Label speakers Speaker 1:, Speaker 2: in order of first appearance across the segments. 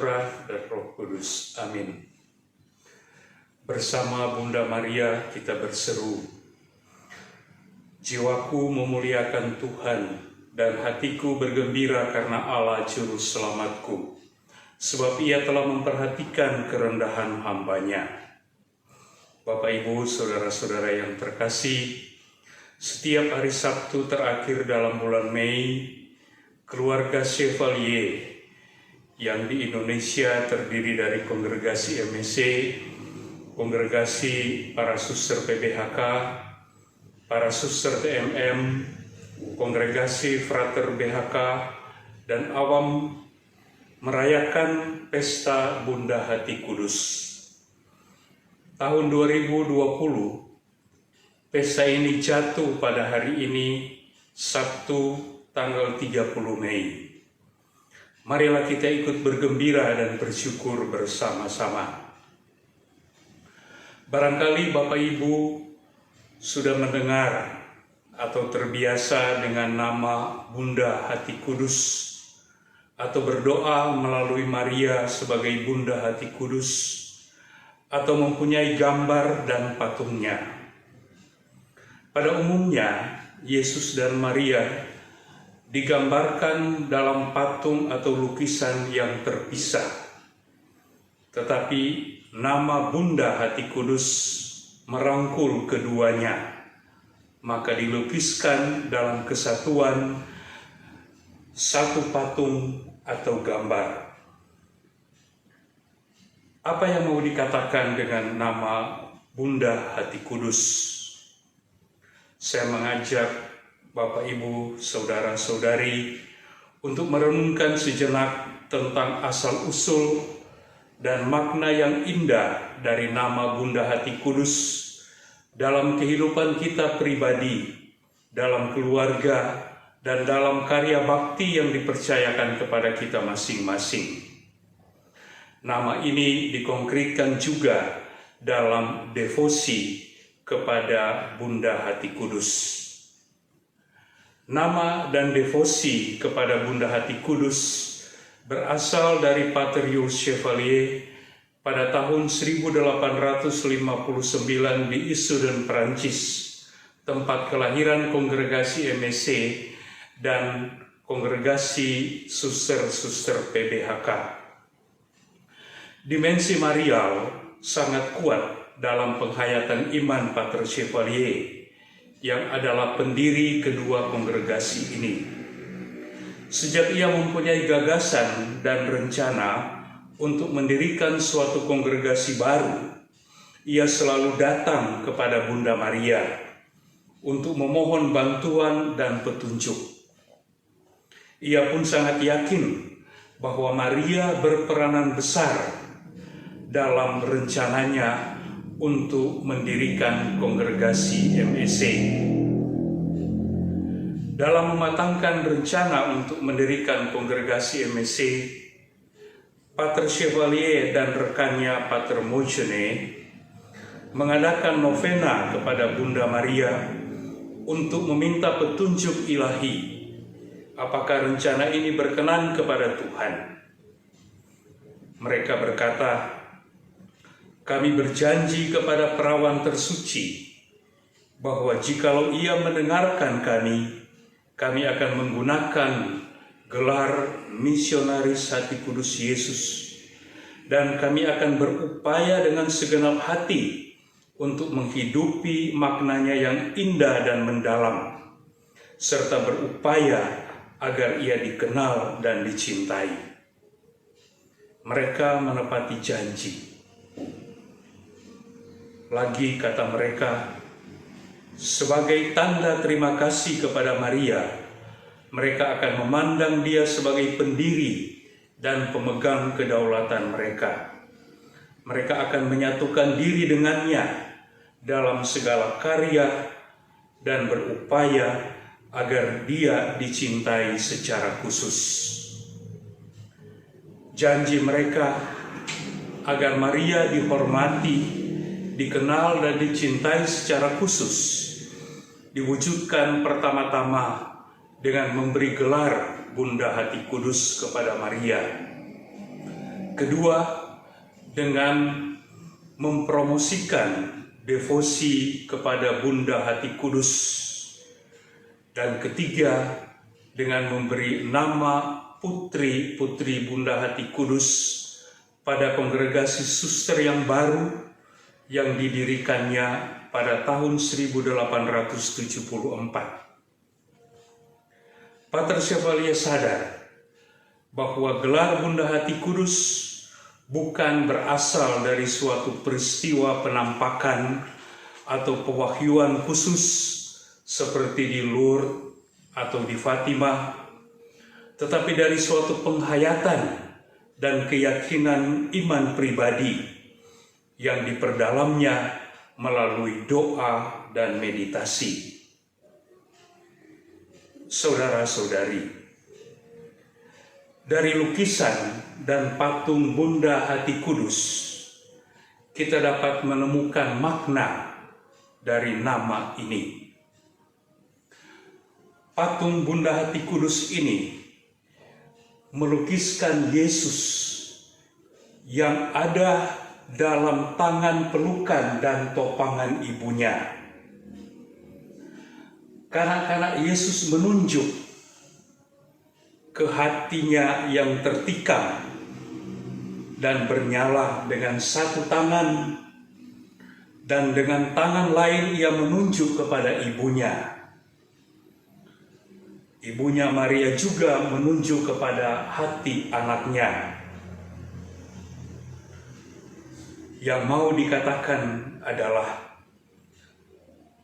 Speaker 1: Putra dan Roh Kudus. Amin. Bersama Bunda Maria kita berseru, jiwaku memuliakan Tuhan dan hatiku bergembira karena Allah Juru Selamatku, sebab Ia telah memperhatikan kerendahan hamba-Nya. Bapak, Ibu, Saudara-saudara yang terkasih, setiap hari Sabtu terakhir dalam bulan Mei, keluarga Chevalier yang di Indonesia terdiri dari kongregasi MSC, kongregasi para suster PBHK, para suster TMM, kongregasi Frater BHK, dan awam merayakan pesta Bunda Hati Kudus. Tahun 2020, pesta ini jatuh pada hari ini, Sabtu tanggal 30 Mei. Marilah kita ikut bergembira dan bersyukur bersama-sama. Barangkali Bapak Ibu sudah mendengar atau terbiasa dengan nama Bunda Hati Kudus, atau berdoa melalui Maria sebagai Bunda Hati Kudus, atau mempunyai gambar dan patungnya. Pada umumnya, Yesus dan Maria digambarkan dalam patung atau lukisan yang terpisah. Tetapi nama Bunda Hati Kudus merangkul keduanya, maka dilukiskan dalam kesatuan satu patung atau gambar. Apa yang mau dikatakan dengan nama Bunda Hati Kudus? Saya mengajak Bapak, Ibu, Saudara-saudari untuk merenungkan sejenak tentang asal-usul dan makna yang indah dari nama Bunda Hati Kudus dalam kehidupan kita pribadi, dalam keluarga, dan dalam karya bakti yang dipercayakan kepada kita masing-masing. Nama ini dikonkretkan juga dalam devosi kepada Bunda Hati Kudus. Nama dan devosi kepada Bunda Hati Kudus berasal dari Pater Jules Chevalier pada tahun 1859 di Issoudun, Perancis, tempat kelahiran kongregasi MSC dan kongregasi suster-suster PBHK. Dimensi marial sangat kuat dalam penghayatan iman Pater Chevalier, yang adalah pendiri kedua kongregasi ini. Sejak ia mempunyai gagasan dan rencana untuk mendirikan suatu kongregasi baru, ia selalu datang kepada Bunda Maria untuk memohon bantuan dan petunjuk. Ia pun sangat yakin bahwa Maria berperanan besar dalam rencananya untuk mendirikan kongregasi MSC. Dalam mematangkan rencana untuk mendirikan kongregasi MSC, Pater Chevalier dan rekannya Pater Mojene mengadakan novena kepada Bunda Maria untuk meminta petunjuk ilahi apakah rencana ini berkenan kepada Tuhan. Mereka berkata, "Kami berjanji kepada perawan tersuci bahwa jikalau ia mendengarkan kami akan menggunakan gelar misionaris Hati Kudus Yesus, dan kami akan berupaya dengan segenap hati untuk menghidupi maknanya yang indah dan mendalam, serta berupaya agar ia dikenal dan dicintai." Mereka menepati janji. Lagi kata mereka, sebagai tanda terima kasih kepada Maria, mereka akan memandang dia sebagai pendiri dan pemegang kedaulatan mereka. Mereka akan menyatukan diri dengannya dalam segala karya dan berupaya agar dia dicintai secara khusus. Janji mereka agar Maria dihormati, dikenal dan dicintai secara khusus diwujudkan pertama-tama dengan memberi gelar Bunda Hati Kudus kepada Maria. Kedua, dengan mempromosikan devosi kepada Bunda Hati Kudus. Dan ketiga, dengan memberi nama putri-putri Bunda Hati Kudus pada kongregasi suster yang baru yang didirikannya pada tahun 1874. Pater Chevalier sadar bahwa gelar Bunda Hati Kudus bukan berasal dari suatu peristiwa penampakan atau pewahyuan khusus seperti di Lourdes atau di Fatimah, tetapi dari suatu penghayatan dan keyakinan iman pribadi yang diperdalamnya melalui doa dan meditasi. Saudara-saudari, dari lukisan dan patung Bunda Hati Kudus, kita dapat menemukan makna dari nama ini. Patung Bunda Hati Kudus ini melukiskan Yesus yang ada dalam tangan pelukan dan topangan ibunya. Kanak-kanak Yesus menunjuk ke hatinya yang tertikam dan bernyala dengan satu tangan, dan dengan tangan lain ia menunjuk kepada ibunya. Ibunya Maria juga menunjuk kepada hati anaknya. Yang mau dikatakan adalah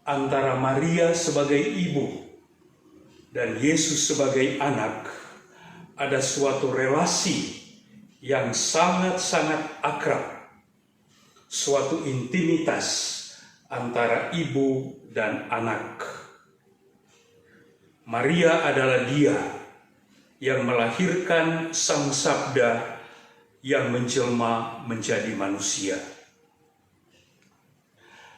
Speaker 1: antara Maria sebagai ibu dan Yesus sebagai anak ada suatu relasi yang sangat-sangat akrab, suatu intimitas antara ibu dan anak. Maria adalah dia yang melahirkan Sang Sabda yang menjelma menjadi manusia.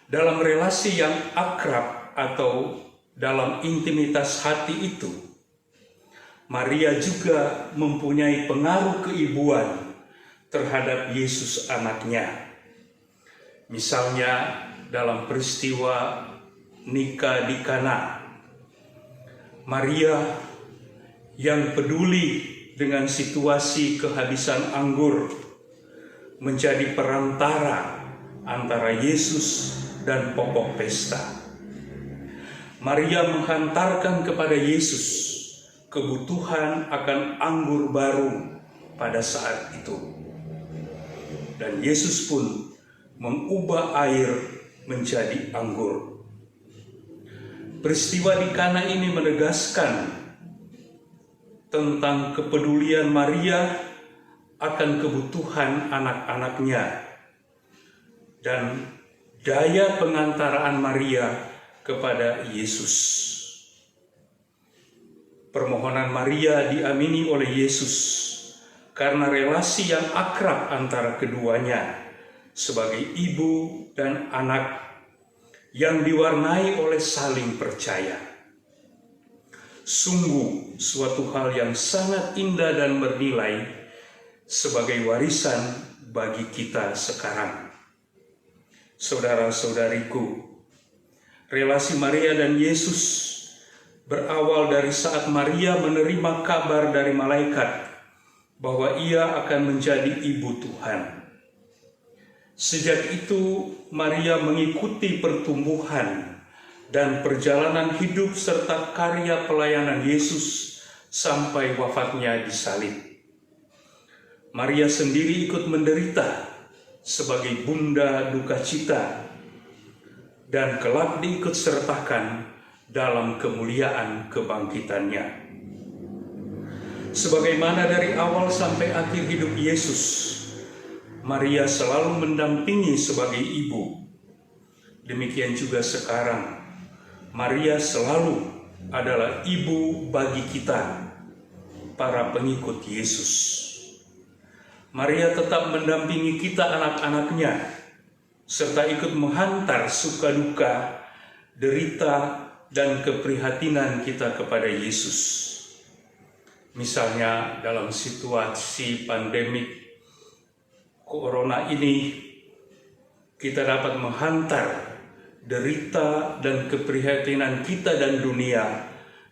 Speaker 1: Dalam relasi yang akrab atau dalam intimitas hati itu, Maria juga mempunyai pengaruh keibuan terhadap Yesus anaknya. Misalnya dalam peristiwa nikah di Kana, Maria yang peduli dengan situasi kehabisan anggur menjadi perantara antara Yesus dan pokok pesta. Maria menghantarkan kepada Yesus kebutuhan akan anggur baru pada saat itu. Dan Yesus pun mengubah air menjadi anggur. Peristiwa di Kana ini menegaskan tentang kepedulian Maria akan kebutuhan anak-anaknya dan daya pengantaraan Maria kepada Yesus. Permohonan Maria diamini oleh Yesus karena relasi yang akrab antara keduanya sebagai ibu dan anak yang diwarnai oleh saling percaya. Sungguh suatu hal yang sangat indah dan bernilai sebagai warisan bagi kita sekarang. Saudara-saudariku, relasi Maria dan Yesus berawal dari saat Maria menerima kabar dari malaikat bahwa ia akan menjadi ibu Tuhan. Sejak itu, Maria mengikuti pertumbuhan dan perjalanan hidup serta karya pelayanan Yesus sampai wafatnya di salib. Maria sendiri ikut menderita sebagai bunda duka cita dan kelak diikut sertakan dalam kemuliaan kebangkitannya. Sebagaimana dari awal sampai akhir hidup Yesus, Maria selalu mendampingi sebagai ibu. Demikian juga sekarang, Maria selalu adalah ibu bagi kita, para pengikut Yesus. Maria tetap mendampingi kita anak-anaknya, serta ikut menghantar suka duka, derita, dan keprihatinan kita kepada Yesus. Misalnya dalam situasi pandemik corona ini kita dapat menghantar derita dan keprihatinan kita dan dunia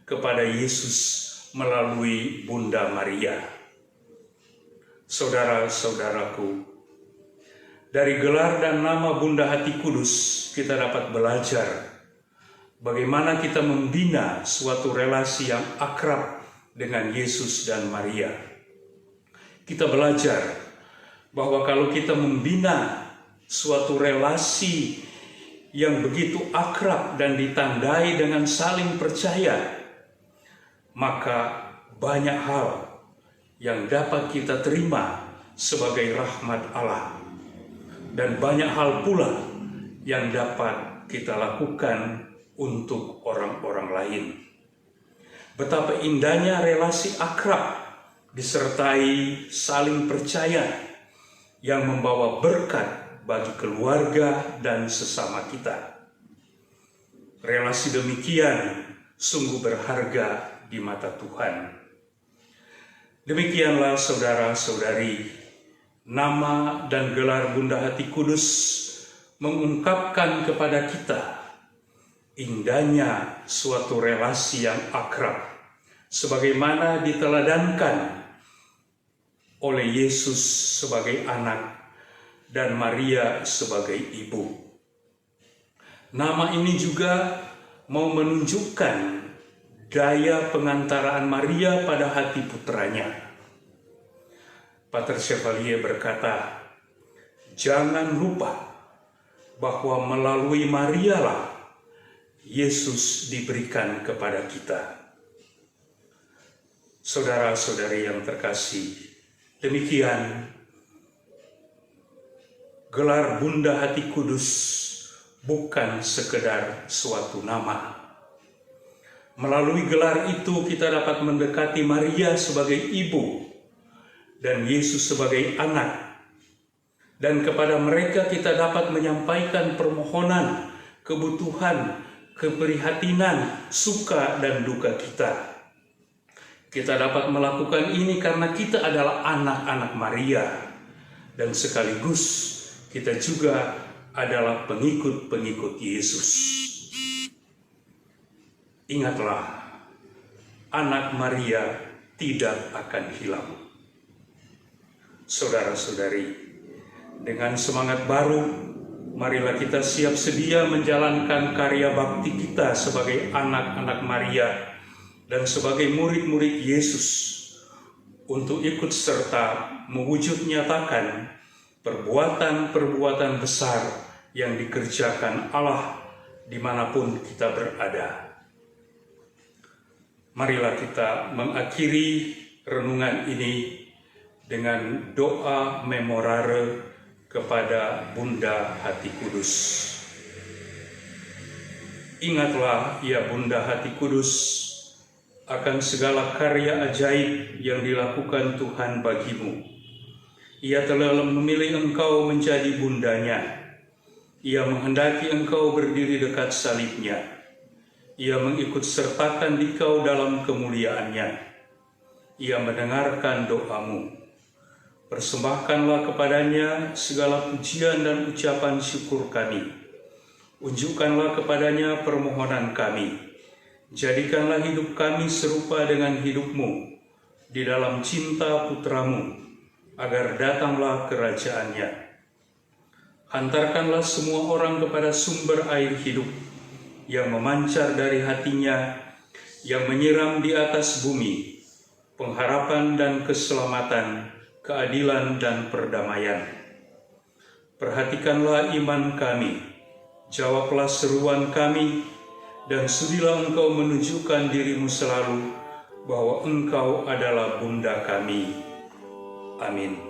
Speaker 1: kepada Yesus melalui Bunda Maria. Saudara-saudaraku, dari gelar dan nama Bunda Hati Kudus kita dapat belajar bagaimana kita membina suatu relasi yang akrab dengan Yesus dan Maria. Kita belajar bahwa kalau kita membina suatu relasi yang begitu akrab dan ditandai dengan saling percaya, maka banyak hal yang dapat kita terima sebagai rahmat Allah, dan banyak hal pula yang dapat kita lakukan untuk orang-orang lain. Betapa indahnya relasi akrab disertai saling percaya yang membawa berkat bagi keluarga dan sesama kita. Relasi demikian sungguh berharga di mata Tuhan. Demikianlah saudara-saudari, nama dan gelar Bunda Hati Kudus mengungkapkan kepada kita indahnya suatu relasi yang akrab, sebagaimana diteladankan oleh Yesus sebagai anak dan Maria sebagai ibu. Nama ini juga mau menunjukkan daya pengantaraan Maria pada hati putranya. Pater Chevalier berkata, jangan lupa bahwa melalui Maria lah Yesus diberikan kepada kita. Saudara-saudari yang terkasih, demikian gelar Bunda Hati Kudus bukan sekedar suatu nama. Melalui gelar itu kita dapat mendekati Maria sebagai ibu dan Yesus sebagai anak. Dan kepada mereka kita dapat menyampaikan permohonan, kebutuhan, keprihatinan, suka dan duka kita. Kita dapat melakukan ini karena kita adalah anak-anak Maria, dan sekaligus kita juga adalah pengikut-pengikut Yesus. Ingatlah, anak Maria tidak akan hilang. Saudara-saudari, dengan semangat baru, marilah kita siap sedia menjalankan karya bakti kita sebagai anak-anak Maria dan sebagai murid-murid Yesus untuk ikut serta mewujud nyatakan perbuatan-perbuatan besar yang dikerjakan Allah dimanapun kita berada. Marilah kita mengakhiri renungan ini dengan doa memorare kepada Bunda Hati Kudus. Ingatlah, ya Bunda Hati Kudus, akan segala karya ajaib yang dilakukan Tuhan bagimu. Ia telah memilih engkau menjadi bundanya. Ia menghendaki engkau berdiri dekat salibnya. Ia mengikut sertakan dikau dalam kemuliaannya. Ia mendengarkan doamu. Persembahkanlah kepadanya segala pujian dan ucapan syukur kami. Unjukkanlah kepadanya permohonan kami. Jadikanlah hidup kami serupa dengan hidupmu di dalam cinta putramu, agar datanglah kerajaannya. Hantarkanlah semua orang kepada sumber air hidup yang memancar dari hatinya, yang menyiram di atas bumi, pengharapan dan keselamatan, keadilan dan perdamaian. Perhatikanlah iman kami, jawablah seruan kami, dan sudilah engkau menunjukkan dirimu selalu bahwa engkau adalah Bunda kami. Amin.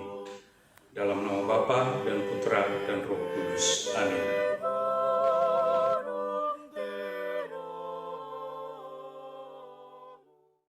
Speaker 1: Dalam nama Bapa dan Putra dan Roh Kudus. Amin.